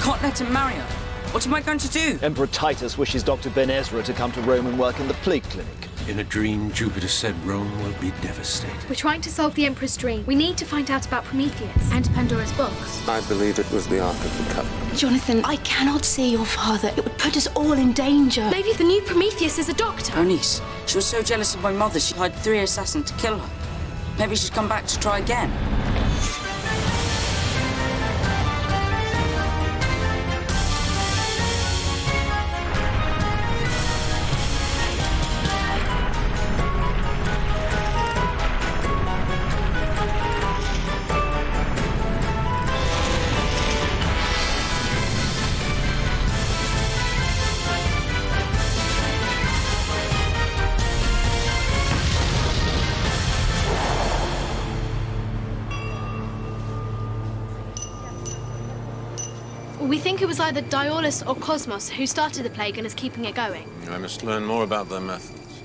can't let him marry her. What am I going to do? Emperor Titus wishes Dr. Ben Ezra to come to Rome and work in the plague clinic. In a dream, Jupiter said Rome will be devastated. We're trying to solve the Emperor's dream. We need to find out about Prometheus and Pandora's box. I believe it was the Ark of the Covenant. Jonathan, I cannot see your father. It would put us all in danger. Maybe the new Prometheus is a doctor. Her niece. She was so jealous of my mother, she hired 3 assassins to kill her. Maybe she'd come back to try again. We think it was either Diabolus or Cosmos who started the plague and is keeping it going. I must learn more about their methods.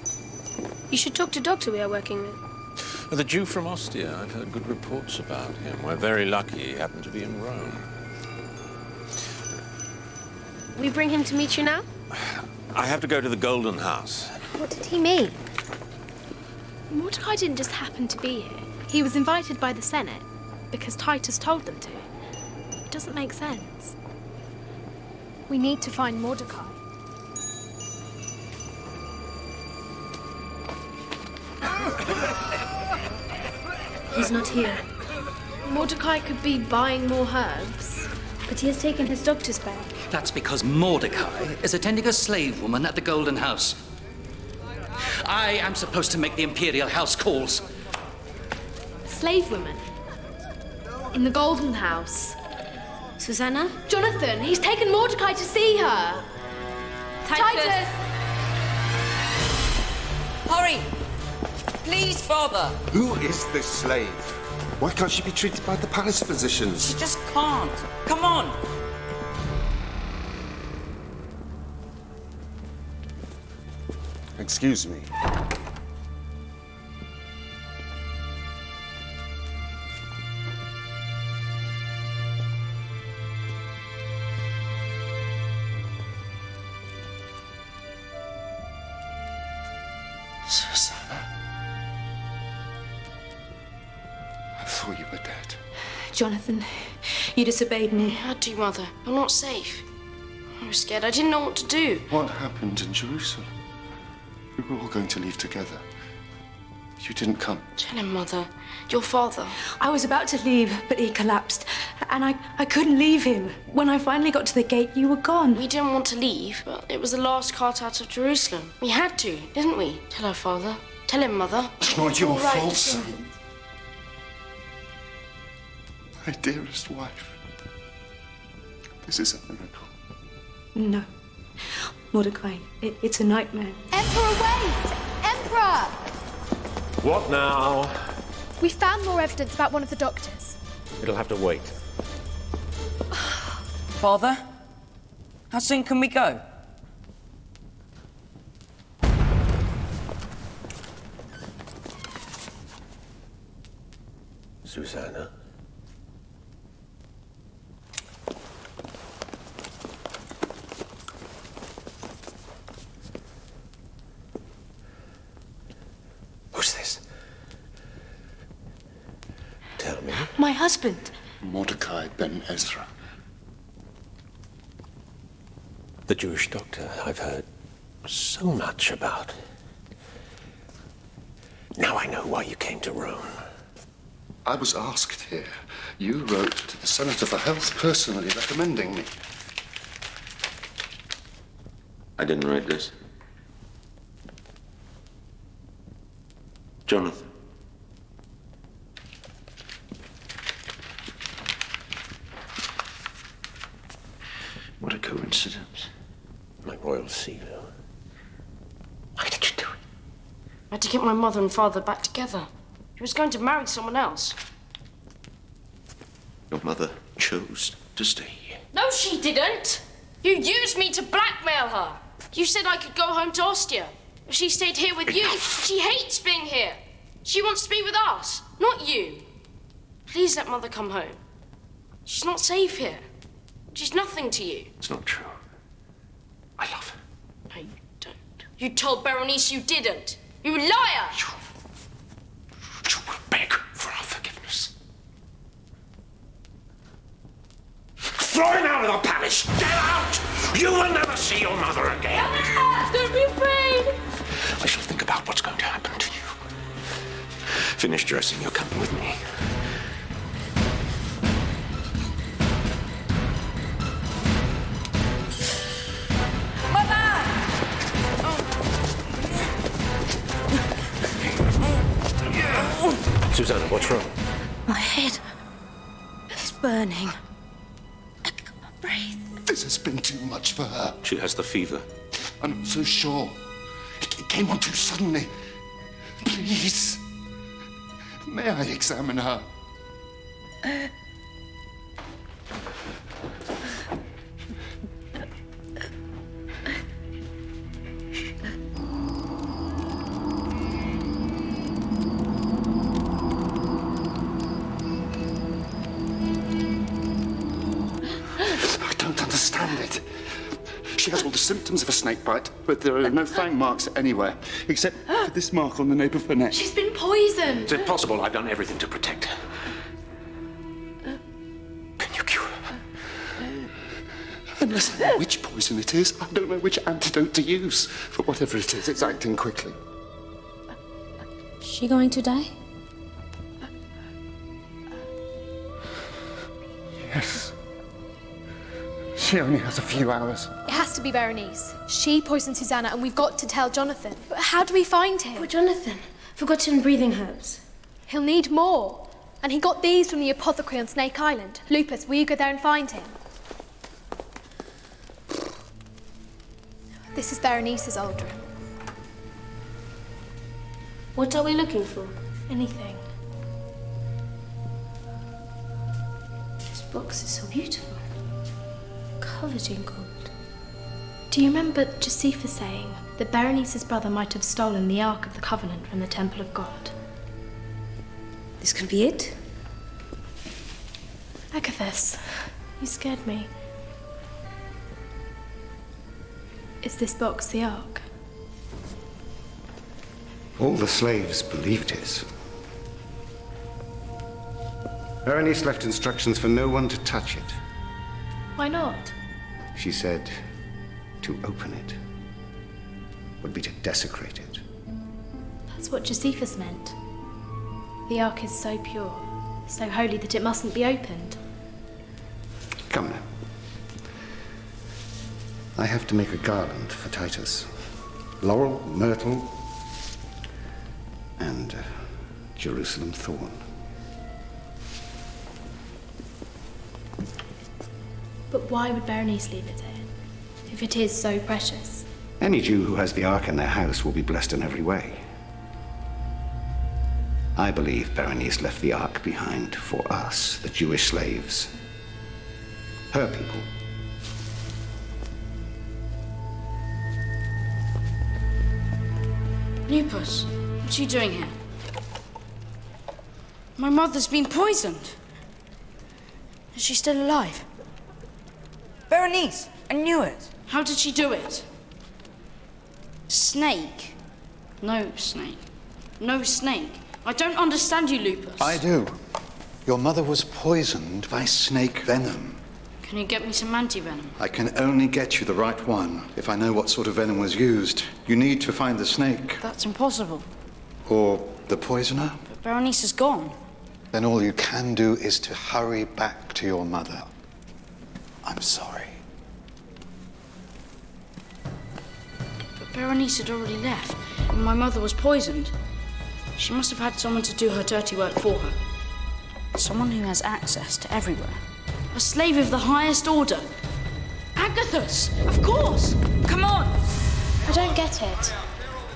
You should talk to Doctor we are working with. The Jew from Ostia, I've heard good reports about him. We're very lucky he happened to be in Rome. We bring him to meet you now? I have to go to the Golden House. What did he mean? Mordecai didn't just happen to be here. He was invited by the Senate because Titus told them to. It doesn't make sense. We need to find Mordecai. He's not here. Mordecai could be buying more herbs, but he has taken his doctor's bag. That's because Mordecai is attending a slave woman at the Golden House. I am supposed to make the Imperial House calls. Slave woman? In the Golden House? Susanna? Jonathan, he's taken Mordecai to see her. Titus! Hurry! Please, Father. Who is this slave? Why can't she be treated by the palace physicians? She just can't. Come on. Excuse me. Susanna? I thought you were dead. Jonathan, you disobeyed me. How do you, Mother? I'm not safe. I was scared. I didn't know what to do. What happened in Jerusalem? We were all going to leave together. You didn't come. Tell him, Mother. Your father. I was about to leave, but he collapsed. And I couldn't leave him. When I finally got to the gate, you were gone. We didn't want to leave, but it was the last cart out of Jerusalem. We had to, didn't we? Tell her, Father. Tell him, Mother. It's not your all right, fault, son. son. My dearest wife. This is a miracle. No. Mordecai, it's a nightmare. Emperor, wait! Emperor! What now? We found more evidence about one of the doctors. It'll have to wait. Father? How soon can we go? Susanna? Who's this? Tell me. My husband. Mordecai Ben Ezra. The Jewish doctor I've heard so much about. Now I know why you came to Rome. I was asked here. You wrote to the Senator for Health personally recommending me. I didn't write this. Jonathan. What a coincidence. My royal seal. Why did you do it? I had to get my mother and father back together. He was going to marry someone else. Your mother chose to stay here. No, she didn't. You used me to blackmail her. You said I could go home to Ostia. If she stayed here with you. She hates being here. She wants to be with us, not you. Please let Mother come home. She's not safe here. She's nothing to you. It's not true. I love her. No, you don't. You told Berenice you didn't. You liar! You will beg for our forgiveness. Throw him out of the palace! Get out! You will never see your mother again. Don't be afraid! I shall think about what's going to happen to you. Finish dressing, you're coming with me. Susanna, what's wrong? My head is burning. I can't breathe. This has been too much for her. She has the fever. I'm not so sure. It came on too suddenly. Please. May I examine her? I don't understand it. She has all the symptoms of a snake bite, but there are no fang marks anywhere, except for this mark on the nape of her neck. She's been poisoned. Is it possible? I've done everything to protect her. Can you cure her? Unless I know which poison it is, I don't know which antidote to use. For whatever it is, it's acting quickly. Is she going to die? Yes. She only has a few hours. It has to be Berenice. She poisoned Susanna, and we've got to tell Jonathan. But how do we find him? Poor Jonathan. Forgotten breathing herbs. He'll need more. And he got these from the apothecary on Snake Island. Lupus, will you go there and find him? This is Berenice's old room. What are we looking for? Anything. This box is so beautiful. Covered in gold. Do you remember Josephus saying that Berenice's brother might have stolen the Ark of the Covenant from the Temple of God? This could be it. Agathis, you scared me. Is this box the Ark? All the slaves believed it. Berenice left instructions for no one to touch it. Why not? She said to open it would be to desecrate it. That's what Josephus meant. The Ark is so pure, so holy that it mustn't be opened. Come now. I have to make a garland for Titus. Laurel, myrtle, and Jerusalem thorn. But why would Berenice leave it here, if it is so precious? Any Jew who has the Ark in their house will be blessed in every way. I believe Berenice left the Ark behind for us, the Jewish slaves. Her people. Lupus, what are you doing here? My mother's been poisoned. Is she still alive? Berenice, I knew it. How did she do it? Snake. No snake. No snake. I don't understand you, Lupus. I do. Your mother was poisoned by snake venom. Can you get me some anti-venom? I can only get you the right one if I know what sort of venom was used. You need to find the snake. That's impossible. Or the poisoner. But Berenice is gone. Then all you can do is to hurry back to your mother. I'm sorry. But Berenice had already left, and my mother was poisoned. She must have had someone to do her dirty work for her. Someone who has access to everywhere. A slave of the highest order. Agathis, of course! Come on! I don't get it.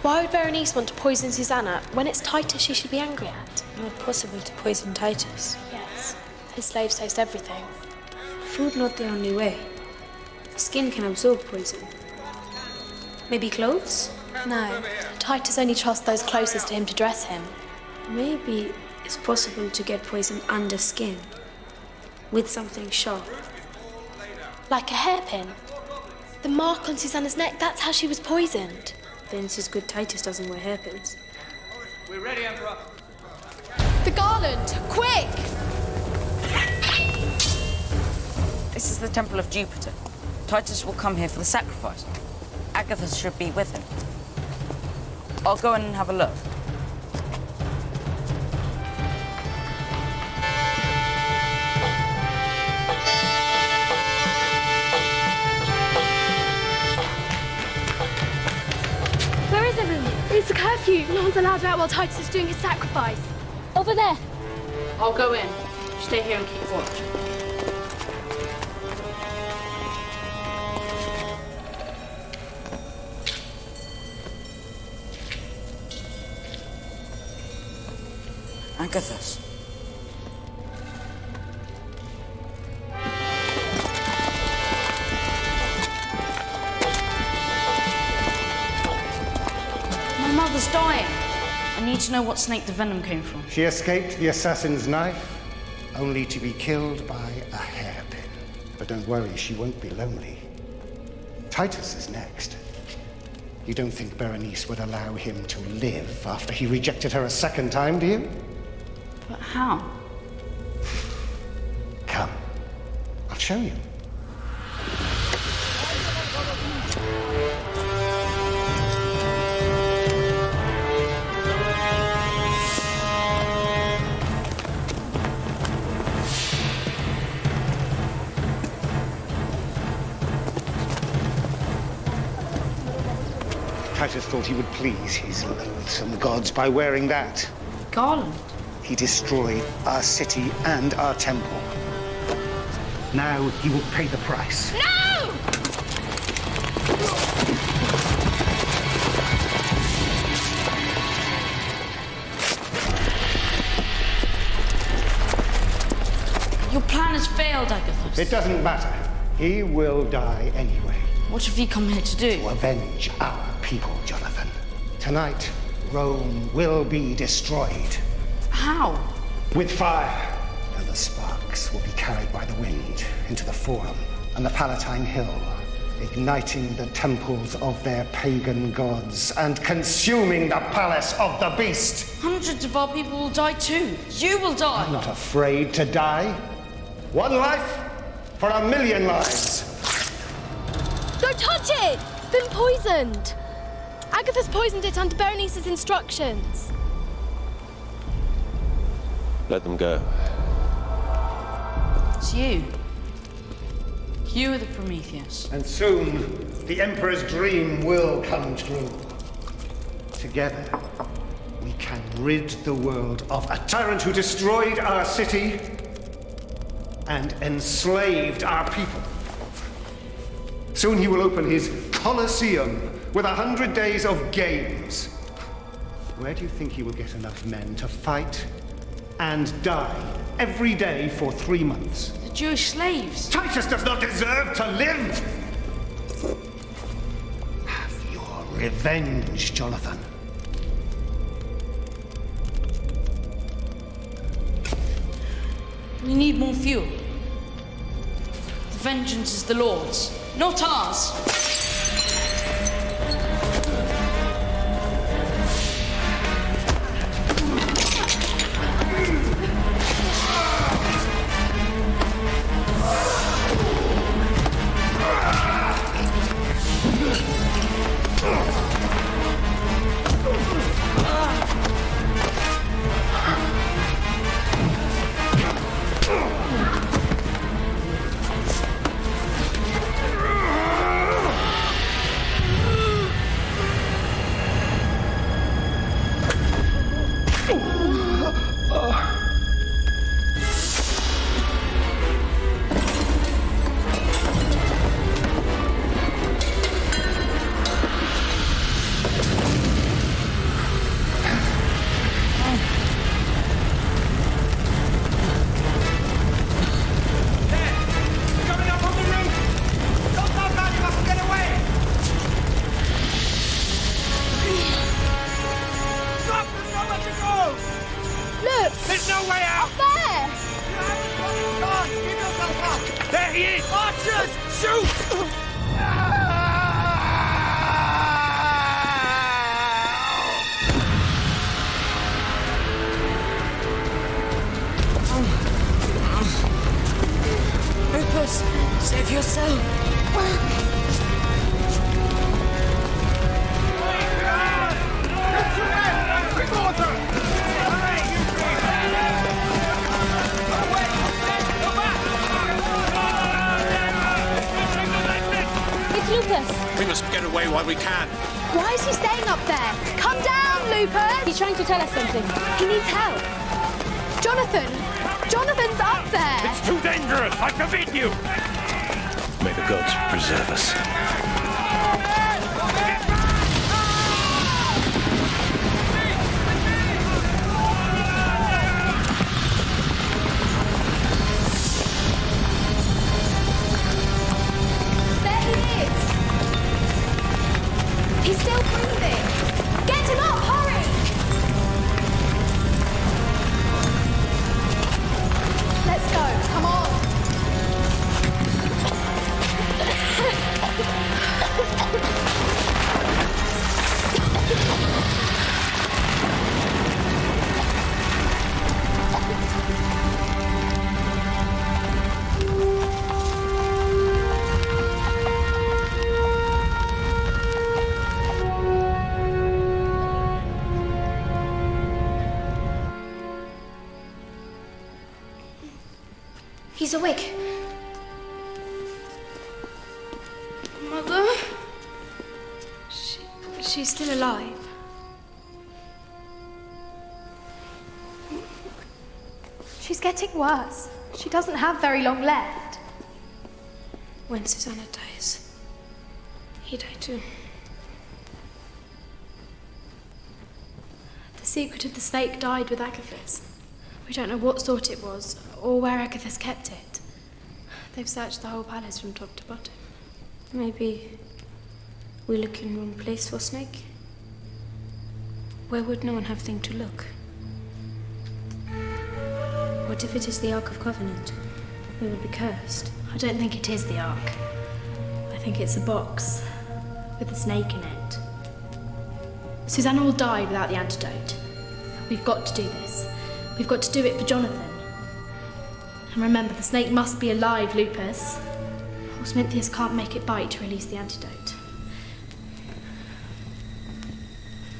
Why would Berenice want to poison Susanna when it's Titus she should be angry at? Not possible to poison Titus. Yes, his slaves taste everything. Food not the only way. The skin can absorb poison. Maybe clothes? No, Titus only trusts those closest to him to dress him. Maybe it's possible to get poison under skin. With something sharp. Like a hairpin. The mark on Susanna's neck, that's how she was poisoned. Vince is good Titus doesn't wear hairpins. We're ready, Emperor. The garland! Quick! This is the Temple of Jupiter. Titus will come here for the sacrifice. Agatha should be with him. I'll go in and have a look. Where is everyone? It's a curfew. No one's allowed out while Titus is doing his sacrifice. Over there. I'll go in. Stay here and keep watch. Agathos. My mother's dying. I need to know what snake the venom came from. She escaped the assassin's knife, only to be killed by a hairpin. But don't worry, she won't be lonely. Titus is next. You don't think Berenice would allow him to live after he rejected her a second time, do you? But how? Come, I'll show you. Titus thought he would please his loathsome gods by wearing that. Garland. He destroyed our city and our temple. Now he will pay the price. No! Your plan has failed, Agathos. It doesn't matter. He will die anyway. What have you come here to do? To avenge our people, Jonathan. Tonight, Rome will be destroyed. How? With fire. And the sparks will be carried by the wind into the Forum and the Palatine Hill, igniting the temples of their pagan gods and consuming the palace of the beast. Hundreds of our people will die too. You will die. I'm not afraid to die. One life for 1,000,000 lives. Don't touch it! It's been poisoned. Agathos poisoned it under Berenice's instructions. Let them go. It's you. You are the Prometheus. And soon, the Emperor's dream will come true. Together, we can rid the world of a tyrant who destroyed our city and enslaved our people. Soon he will open his Colosseum with 100 days of games. Where do you think he will get enough men to fight and die every day for 3 months? The Jewish slaves. Titus does not deserve to live! Have your revenge, Jonathan. We need more fuel. The vengeance is the Lord's, not ours. no way out! There! You haven't got a chance! Give yourself up! There he is! Archers! Shoot! Lupus, save yourself. It's Lupus. We must get away while we can. Why is he staying up there? Come down, Lupus! He's trying to tell us something. He needs help. Jonathan! Jonathan's up there! It's too dangerous. I forbid you. May the gods preserve us. There he is! He's still breathing! Get him up, hurry! Let's go, come on! He's awake. Mother? She's still alive. She's getting worse. She doesn't have very long left. When Susanna dies, he died too. The secret of the snake died with Agathis. We don't know what sort it was, or where Agathis kept it. They've searched the whole palace from top to bottom. Maybe we look in the wrong place for Snake. Where would no one have thing to look? What if it is the Ark of Covenant? We would be cursed. I don't think it is the Ark. I think it's a box with a snake in it. Susanna will die without the antidote. We've got to do this. We've got to do it for Jonathan. And remember, the snake must be alive, Lupus. Or Smintheus can't make it bite to release the antidote.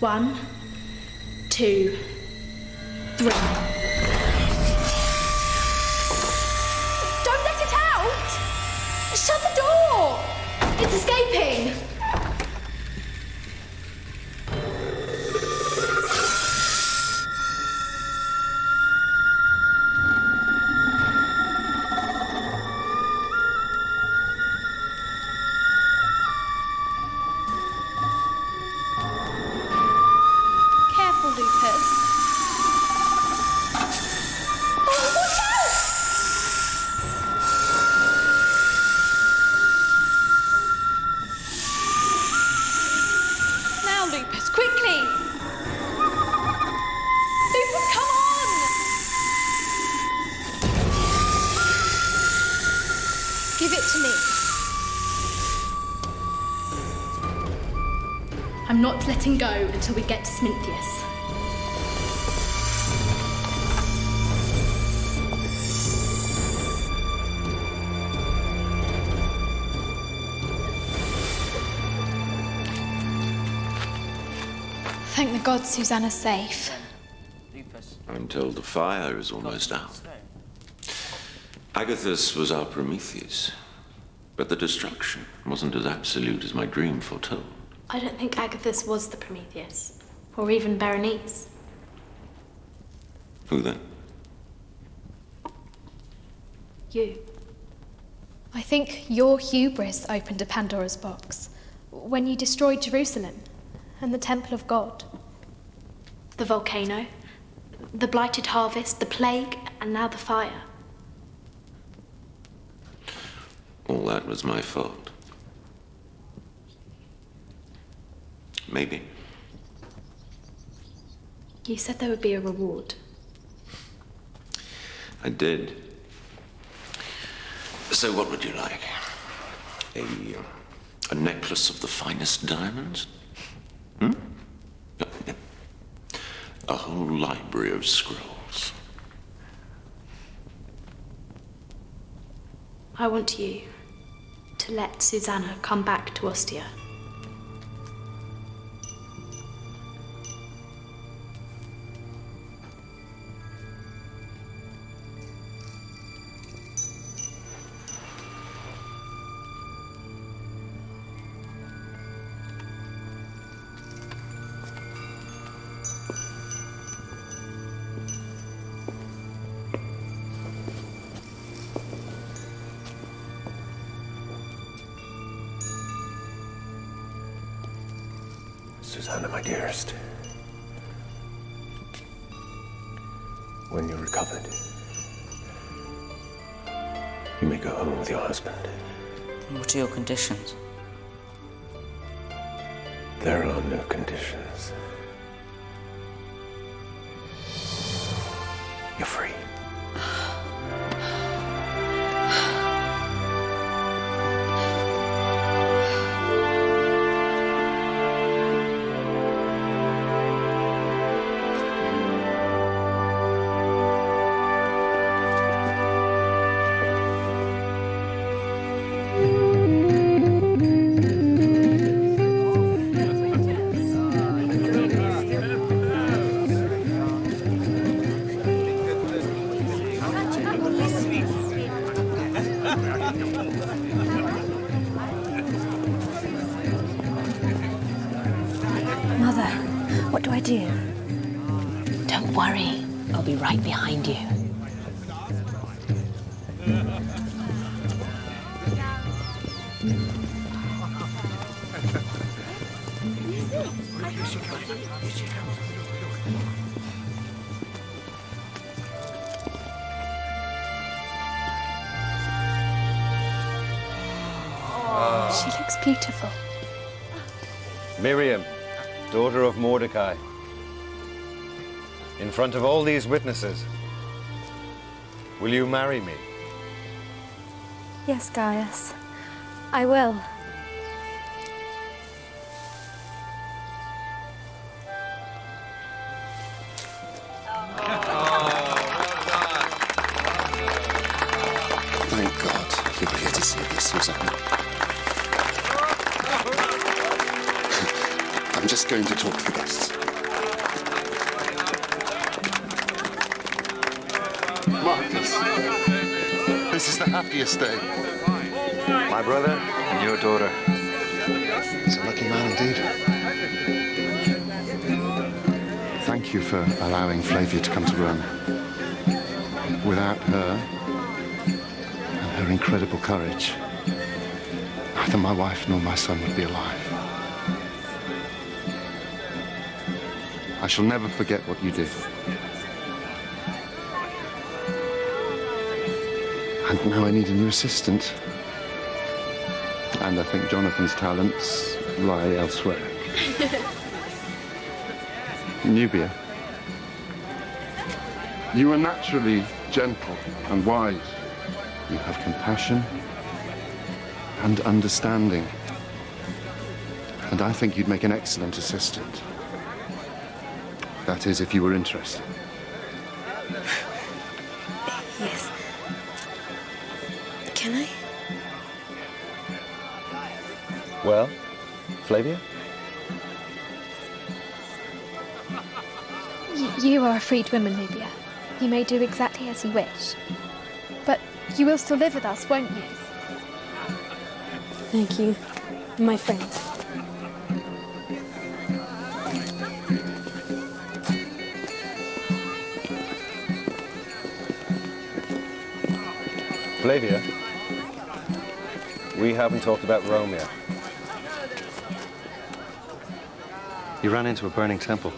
1, 2, 3. Don't let it out! Shut the door! It's escaping! Careful, Lupus. Oh, watch out! Now, Lupus, quickly! Lupus, come on! Give it to me. I'm not letting go until we get to Smintheus. Thank the gods Susanna's safe. I'm told the fire is almost out. Agathis was our Prometheus, but the destruction wasn't as absolute as my dream foretold. I don't think Agathis was the Prometheus, or even Berenice. Who then? You. I think your hubris opened a Pandora's box when you destroyed Jerusalem and the Temple of God. The volcano, the blighted harvest, the plague, and now the fire. All that was my fault. Maybe. You said there would be a reward. I did. So what would you like? A necklace of the finest diamonds? A whole library of scrolls. I want you to let Susanna come back to Ostia. Susanna, my dearest. When you're recovered, you may go home with your husband. What are your conditions? There are no conditions. You're free. Mother, what do I do? Don't worry, I'll be right behind you. She looks beautiful. Miriam, daughter of Mordecai, in front of all these witnesses, will you marry me? Yes, Gaius. I will. Thank God you're here to see this, Susanna. I'm just going to talk to the guests. Marcus, this is the happiest day. My brother and your daughter. He's a lucky man indeed. Thank you for allowing Flavia to come to Rome. Without her and her incredible courage, neither my wife nor my son would be alive. I shall never forget what you did. And now I need a new assistant. And I think Jonathan's talents lie elsewhere. Nubia, you are naturally gentle and wise. You have compassion and understanding. And I think you'd make an excellent assistant. That is, if you were interested. Yes. Can I? Well, Flavia? You are a freed woman, Nubia. You may do exactly as you wish. But you will still live with us, won't you? Thank you, my friend. Flavia, we haven't talked about Rome yet. You ran into a burning temple.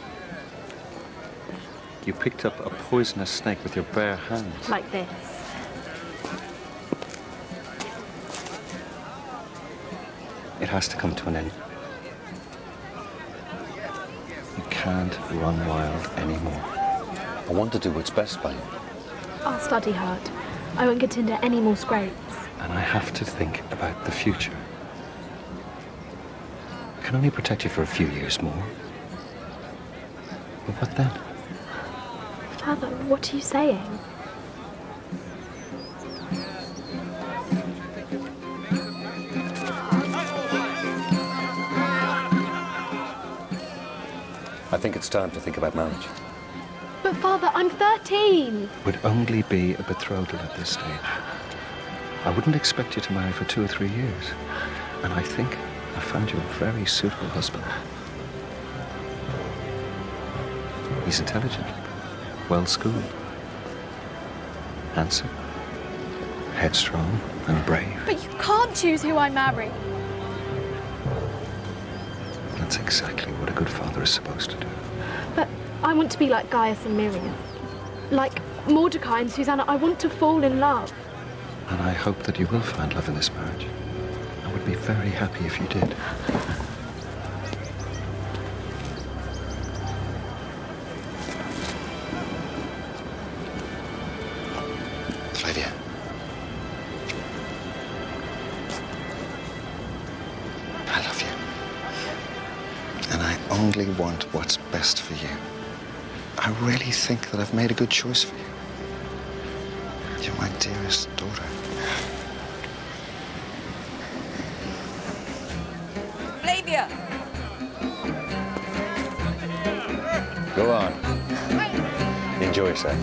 You picked up a poisonous snake with your bare hands. Like this. It has to come to an end. You can't run wild anymore. I want to do what's best by you. I'll study hard. I won't get into any more scrapes. And I have to think about the future. can only protect you for a few years more. But what then? Father, what are you saying? I think it's time to think about marriage. But Father, I'm 13. It would only be a betrothal at this stage. I wouldn't expect you to marry for 2 or 3 years. And I think I found you a very suitable husband. He's intelligent, well-schooled, handsome, headstrong, and brave. But you can't choose who I marry. That's exactly what a good father is supposed to do. But I want to be like Gaius and Miriam. Like Mordecai and Susanna, I want to fall in love. And I hope that you will find love in this marriage. I would be very happy if you did. Flavia. I love you. And I only want what's best for you. I really think that I've made a good choice for you. You're my dearest daughter. Flavia! Go on. Enjoy yourself.